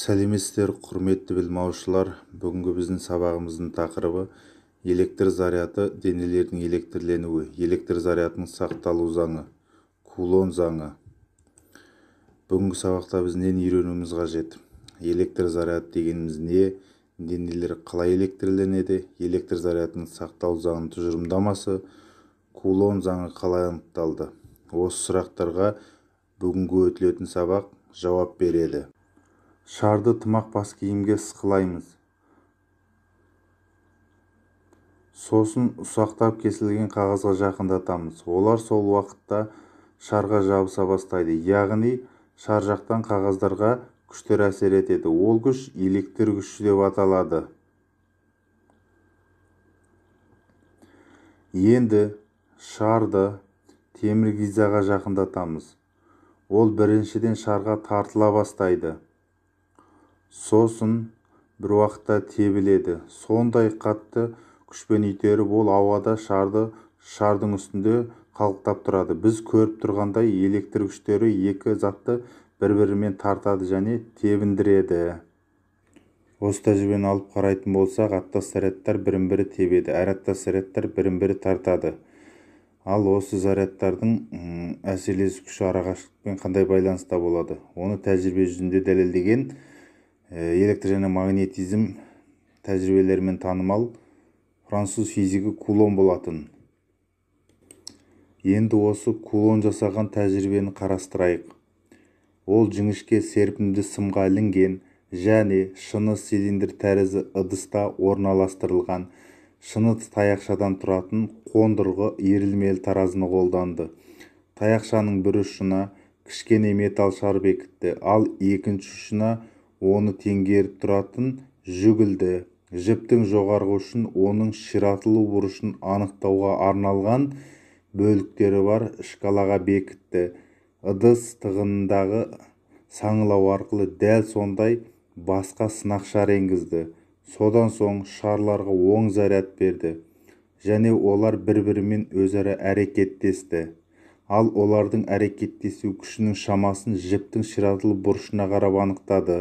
Сәлеметсіздер, құрметті білім алушылар. Бүгінгі біздің сабағымыздың тақырыбы электр заряды денелердің электрленуі, электр зарядының сақталу заңы, Кулон заңы. Бүгінгі сабақта біз нені үйренуіміз қажет? Электр заряды дегеніміз не? Денелер қалай электрленеді? Электр зарядының сақталу заңының тұжырымдамасы, Кулон заңы қалай анықталды? Осы сұрақтарға бүгінгі өтілетін сабақ жауап береді. Шарды тымақ бас киімге сықылаймыз. Сосын ұсақтап кесілген қағазға жақындатамыз. Олар сол уақытта шарға жабыса бастайды. Яғни шар жақтан қағаздарға күштер әсер етеді. Ол күш электр күші деп аталады. Енді шарды темір гильзаға жақындатамыз. Ол біріншіден шарға тартыла бастайды. Сосын бір уақытта тебіледі. Сондай қатты күшпен итеріп, ол ауада шардың үстінде қалықтап тұрады. Біз көріп тұрғандай электр күштері екі затты бір-бірімен тартады және тебіндіреді. Осы тәжірибені алып қарайтын болсақ, аттас зарядтар бірін-бірі тебеді, әр аттас зарядтар бірін-бірі тартады. Ал осы зарядтардың әсерлесу күші арақашықтықпен қандай байланыста болады? Оны тәжірибе жүзінде дәлелдеген электр және магнетизм тәжірибелерімен танымал француз физигі Кулон болатын. Енді осы Кулон жасаған тәжірибені қарастырайық. Ол жіңішке серпімді сымға ілінген және шыны цилиндр тәрізді ыдыста орналастырылған шыны таяқшадан тұратын қондырғы иірілмелі таразыны қолданды. Таяқшаның бір ұшына кішкене металл шар бекітті, ал екінші ұшына оны теңгеріп тұратын жүгілді. Жіптің жоғарғы ұшын оның ширатылу бұрышын анықтауға арналған бөліктері бар шкалаға бекітті. Ыдыс тығынындағы саңылау арқылы дәл сондай басқа сынақ шар енгізді. Содан соң шарларға оң заряд берді және олар бір-бірімен өзара әрекеттесті. Ал олардың әрекеттесу күшінің шамасын жіптің ширатылу бұрышына қарап анықтады.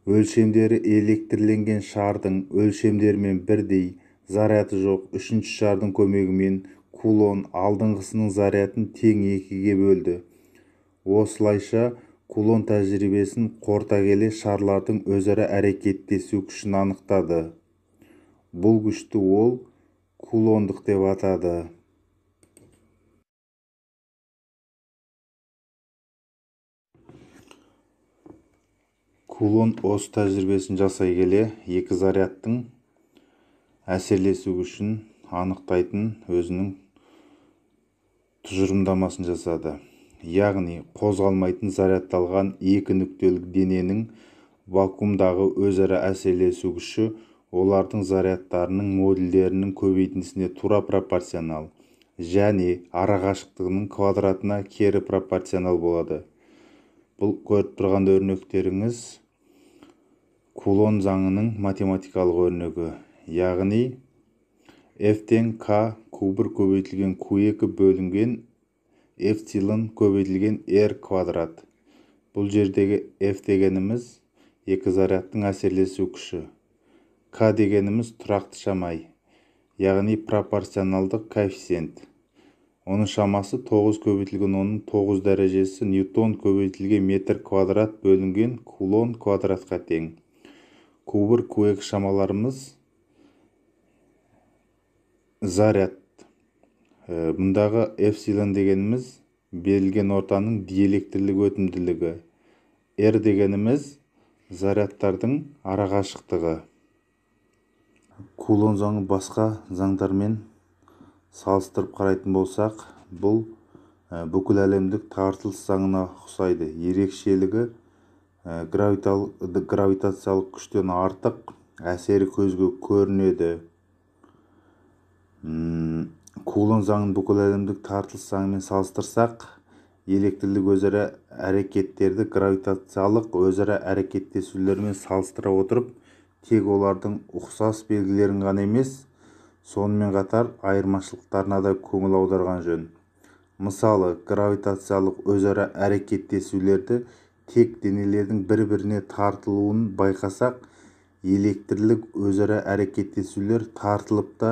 Өлшемдері электрленген шардың өлшемдерімен бірдей, заряды жоқ үшінші шардың көмегімен Кулон алдыңғысының зарядын тең екіге бөлді. Осылайша Кулон тәжірибесін қорыта келе шарлардың өзара әрекеттесу күшін анықтады. Бұл күшті ол кулондық деп атады. Кулон осы тәжірибесін жасай келе екі зарядтың әсерлесу күшін анықтайтын өзінің тұжырымдамасын жасады. Яғни қозғалмайтын зарядталған екі нүктелік дененің вакуумдағы өзара әсерлесу күші олардың зарядтарының модульдерінің көбейтіндісіне тура пропорционал және арақашықтығының квадратына кері пропорционал болады. Бұл көріп тұрған өрнектеріңіз Кулон заңының математикалық өрнегі. Яғни F тең K Q1 көбейтілген Q2 бөлінген эпсилон көбейтілген R квадрат. Бұл жердегі F дегеніміз екі зарядтың әсерлесу күші. K дегеніміз тұрақты шамай, яғни пропорционалдық коэффициент. Оның шамасы 9 көбейтілген оның 9 дәрежесі ньютон көбейтілген метр квадрат бөлінген кулон квадратқа тең. Q1, Q2 шамаларымыз заряд. Мұндағы эпсилон дегеніміз берілген ортаның диэлектрлік өтімділігі. R дегеніміз зарядтардың арақашықтығы. Кулон заңы басқа заңдармен салыстырып қарайтын болсақ, бұл бүкіл әлемдік тартылыс заңына ұқсайды. Ерекшелігі гравитациялық күштен артық әсері көзге көрінеді. Кулон заңын бүкіл әлемдік тартылыс заңымен салыстырсақ, электрлік өзара әрекеттерді гравитациялық өзара әрекеттесулермен салыстыра отырып, тек олардың ұқсас белгілерін ғана емес, сонымен қатар айырмашылықтарына да көңіл аударған жөн. Мысалы, гравитациялық өзара әрекеттесулерді тек денелердің бір-біріне тартылуын байқасақ, электрлік өзара әрекеттесулер тартылып та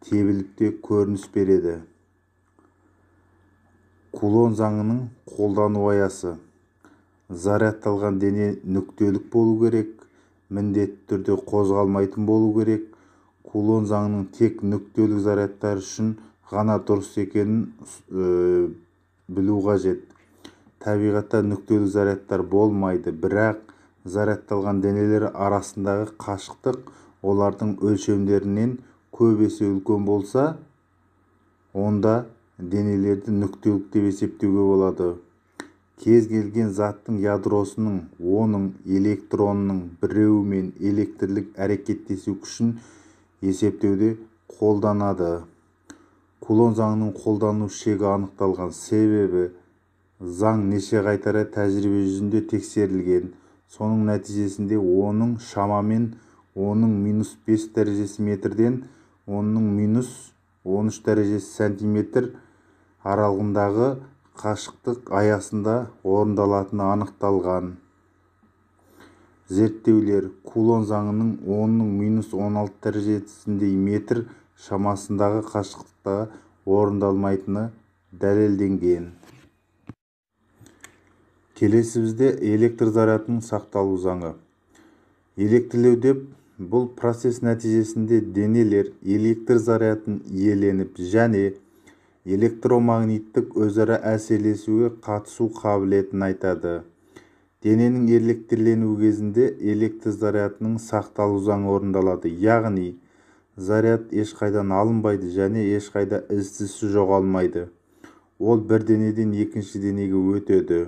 тебіліп те көрініс береді. Кулон заңының қолдану аясы. Зарядталған дене нүктелік болу керек, міндетті түрде қозғалмайтын болу керек. Кулон заңының тек нүктелік зарядтар үшін ғана дұрыс екенін білу қажет. Табиғатта нүктелік зарядтар болмайды, бірақ зарядталған денелер арасындағы қашықтық олардың өлшемдерінен көп есе үлкен болса, онда денелерді нүктелік деп есептеуге болады. Кез келген заттың ядросының оның электронының біреуімен электрлік әрекеттесу күшін есептеуде қолданады. Кулон заңының қолдану шегі анықталған, себебі заң неше қайтара тәжірибе жүзінде тексерілген. Соның нәтижесінде оның шамамен оның -5 дәрежесі метрден оның -13 дәрежесі сантиметр аралығындағы қашықтық аясында орындалатыны анықталған. Зерттеулер кулон заңының оның -16 дәрежесіндей метр шамасындағы қашықтықта орындалмайтыны дәлелденген. Келесі бізде электр зарядының сақталу заңы. Электрлеу деп бұл процесс нәтижесінде денелер электр зарядын иеленіп және электромагниттік өзара әсерлесуге қатысу қабілетін айтады. Дененің электрленуі кезінде электр зарядының сақталу заңы орындалады, яғни заряд ешқайдан алынбайды және ешқайда із-түзсіз жоғалмайды. Ол бір денеден екінші денеге өтеді.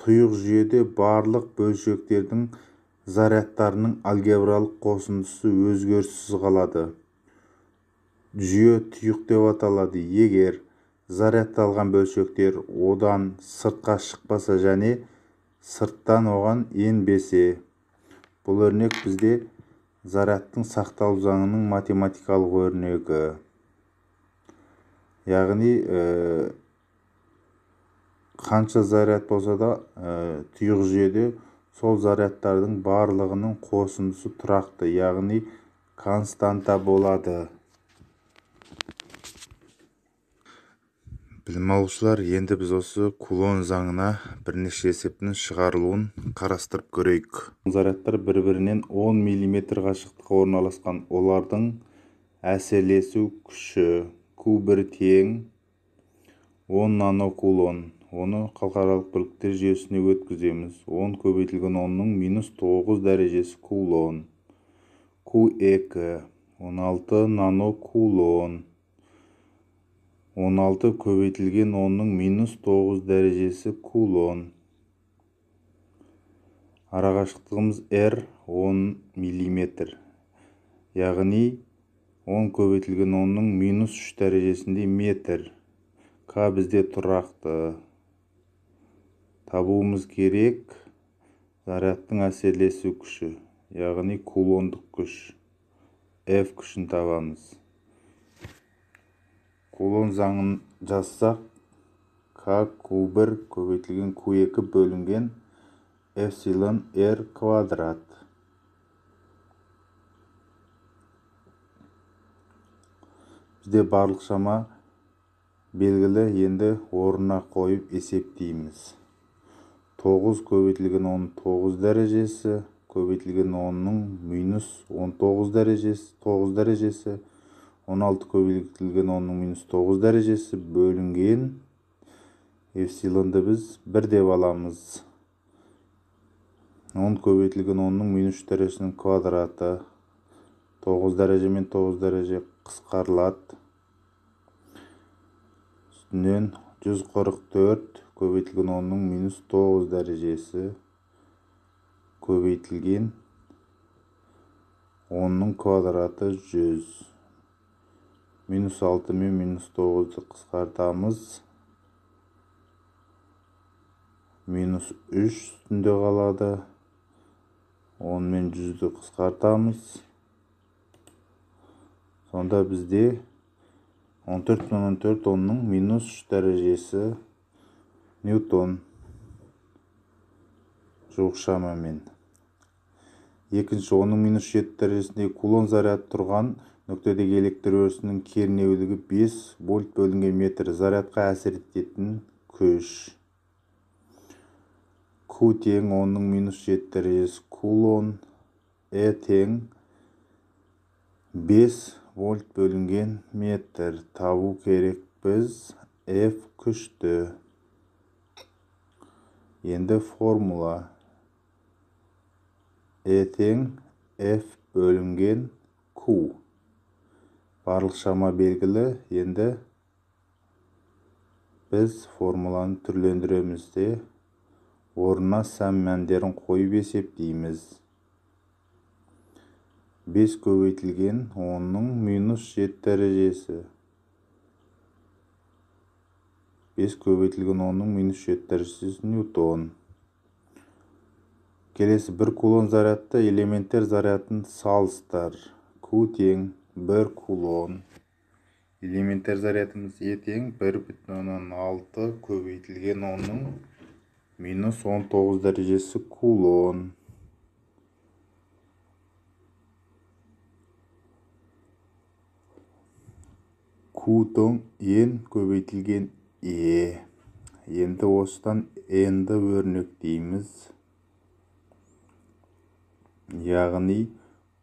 Тұйық жүйеде барлық бөлшектердің зарядтарының алгебралық қосындысы өзгеріссіз қалады. Жүйе тұйық деп аталады егер зарядталған бөлшектер одан сыртқа шықпаса және сырттан оған енбесе. Бұл өрнек бізде зарядтың сақталу заңының математикалық өрнегі. Яғни қанша заряд болса да тұйық жүйеде сол зарядтардың барлығының қосындысы тұрақты, яғни константа болады. Білім алушылар, енді біз осы кулон заңына бірнеше есептің шығарылуын қарастырып көрейік. Зарядтар бір-бірінен 10 мм қашықтыққа орналасқан. Олардың әсерлесу күші Q1 тең 10 нанокулон. Оны халықаралық бірліктер жүйесіне өткіземіз. 10 көбейтілген 10-ның -9 дәрежесі кулон. Q2 16 нанокулон. 16 көбейтілген 10-ның -9 дәрежесі кулон. Арақашықтығымыз R 10 мм. Яғни 10 көбейтілген 10-ның -3 дәрежесінде метр. К бізде тұрақты. Табуымыз керек зарядтың әсерлесу күші, яғни кулондық күш. F күшін табамыз. Кулон заңын жазсақ, К Q1 көбейтілген Q2 бөлінген эпсилон R квадрат. Бізде барлық шама белгілі, енді орнына қойып есептейміз. 9 көбейтілген 10 9 дәрежесі, көбейтілген 10-ның -19 дәрежесі, 9 дәрежесі, 16 көбейтілген 10-ның -9 дәрежесі бөлінген эпсилонды біз 1 деп аламыз. 10 көбейтілген 10-ның -3 дәрежесінің квадраты. 9 дәреже мен 9 дәреже қысқарылады. Үстінен 144 көбейтілген 10-ның -9 дәрежесі көбейтілген 10-ның квадраты 100. -6 мен -9-ды қысқартамыз. -3 үстінде қалады. 10 мен 100-ді қысқартамыз. Сонда бізде 14 мен 14 10-ның -3 дәрежесі ньютон. жуық шамамен. Екінші, оның минус 7 дәрежесіндегі кулон заряд тұрған нүктедегі электр өрісінің кернеулігі 5 вольт бөлінген метр. Зарядқа әсер ететін күш. Q тең оның минус 7 дәрежесі кулон. E тең 5 вольт бөлінген метр. Табу керек біз F күшті. Енді формула. E тең F бөлінген Q. Барлық шама белгілі. Енді біз формуланы түрлендіреміз де орнына сән мәндерін қойып есептейміз. 5 көбейтілген 10-ның минус 7 дәрежесі. 5 көбейтілген 10-ның минус 7 дәрежесі ньютон. Келесі, бір кулон зарядты элементтер зарядын салыстыр. Q тең 1 кулон. Элементтер зарядымыз E тең 1,6 көбейтілген 10-ның минус 19 дәрежесі кулон. Q тең N көбейтілген E. Енді осыдан N-ді өрнектейміз. Яғни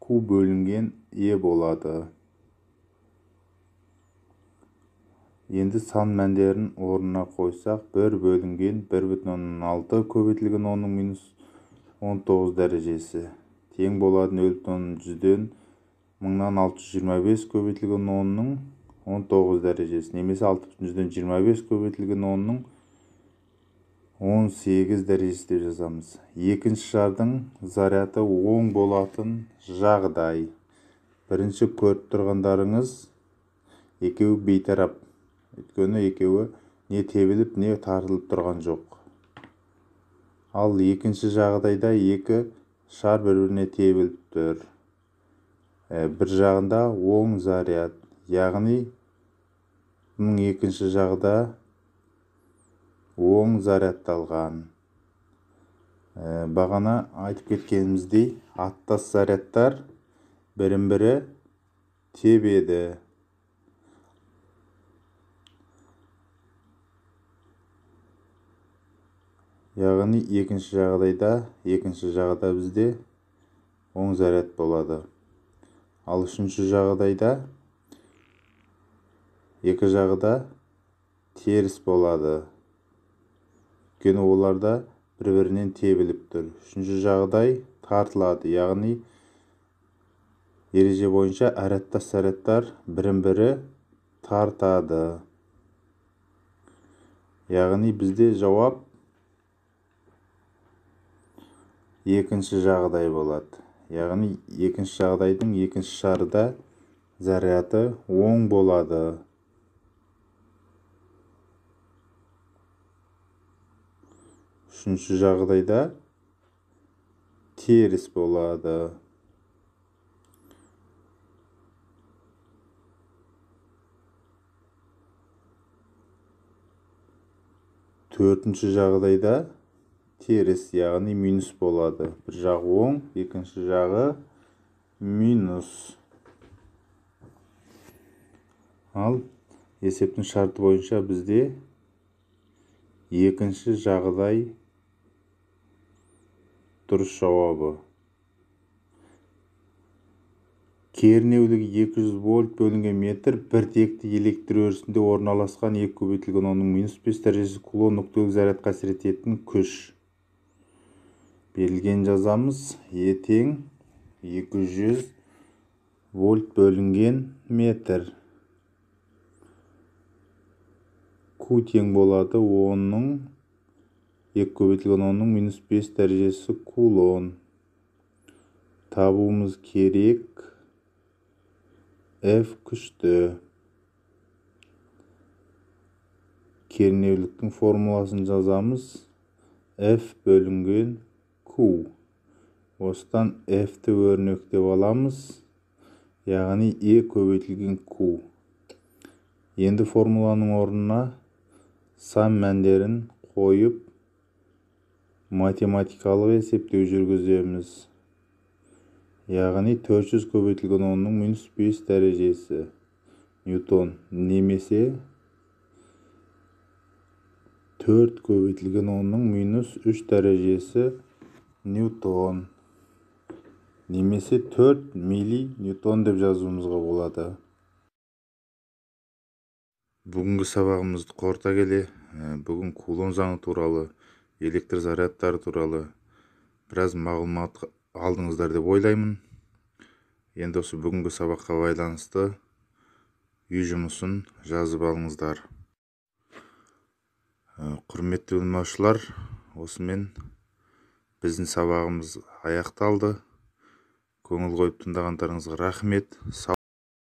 Q бөлінген E болады. Енді сан мәндерін орнына қойсақ, 1 бөлінген 1,6 көбейтілген 10-ның минус 19 дәрежесі. Тең болады 0,100-ден 1625 көбейтілген 10-ның 19 дәрежесі. Немесе 6,100-ден 25 көбейтілген 10-ның 18 дәрежесі деп жазамыз. Екінші шардың заряды оң болатын жағдай. Бірінші көріп тұрғандарыңыз екеуі бейтарап. Өйткені екеуі не тебіліп, не тартылып тұрған жоқ. Ал екінші жағдайда екі шар бір-біріне тебіліп тұр. Бір жағында оң заряд. Яғни бұның екінші жағда оң зарядталған. Бағана айтып кеткеніміздей, аттас зарядтар бірін-бірі тебеді. Яғни екінші жағда бізде оң заряд болады. Ал үшінші жағдайда екі жағда теріс болады. Өйткені оларда бір-бірінен тебіліп тұр. Үшінші жағдай тартылады. Яғни ереже бойынша әр аттас зарядтар бірін-бірі тартады. Яғни бізде жауап екінші жағдай болады. Яғни екінші жағдайдың екінші шарда заряды оң болады. Үшінші жағдайда теріс болады. Төртінші жағдайда теріс, яғни минус болады. Bir жағы оң, екінші жағы минус. Ал есептің шарты бойынша бізде екінші жағдай дұрыс жауабы. Кернеулігі 200 вольт бөлінген метр бір текті электр өрісінде орналасқан 2 көбейтілген 10-ның минус 5 дәрежесі кулон нүктелік зарядқа әсер ететін күш. Берілген жазамыз. E тең 200 вольт бөлінген метр. Q тең болады 10-ның 2 көбейтілген 10-ның минус 5 дәрежесі кулон. Табуымыз керек F күшті. Кернеуліктің формуласын жазамыз. F бөлінген Q. Осыдан F-ті өрнектеп аламыз. Яғни E көбейтілген Q. Енді формуланың орнына сан мәндерін қойып математикалық есептеу жүргіземіз. Яғни 400 көбейтілген 10-ның минус 5 дәрежесі ньютон немесе 4 көбейтілген 10-ның минус 3 дәрежесі ньютон немесе 4 милли ньютон деп жазуымызға болады. Бүгінгі сабағымызды қорыта келе, бүгін Кулон заңы туралы, электр зарядтары туралы біраз мағлұмат алдыңыздар деп ойлаймын. Енді осы бүгінгі сабаққа байланысты үй жұмысын жазып алыңыздар. Құрметті білмеушілер, осымен біздің сабағымыз аяқталды. Көңіл қойып тыңдағандарыңызға рахмет.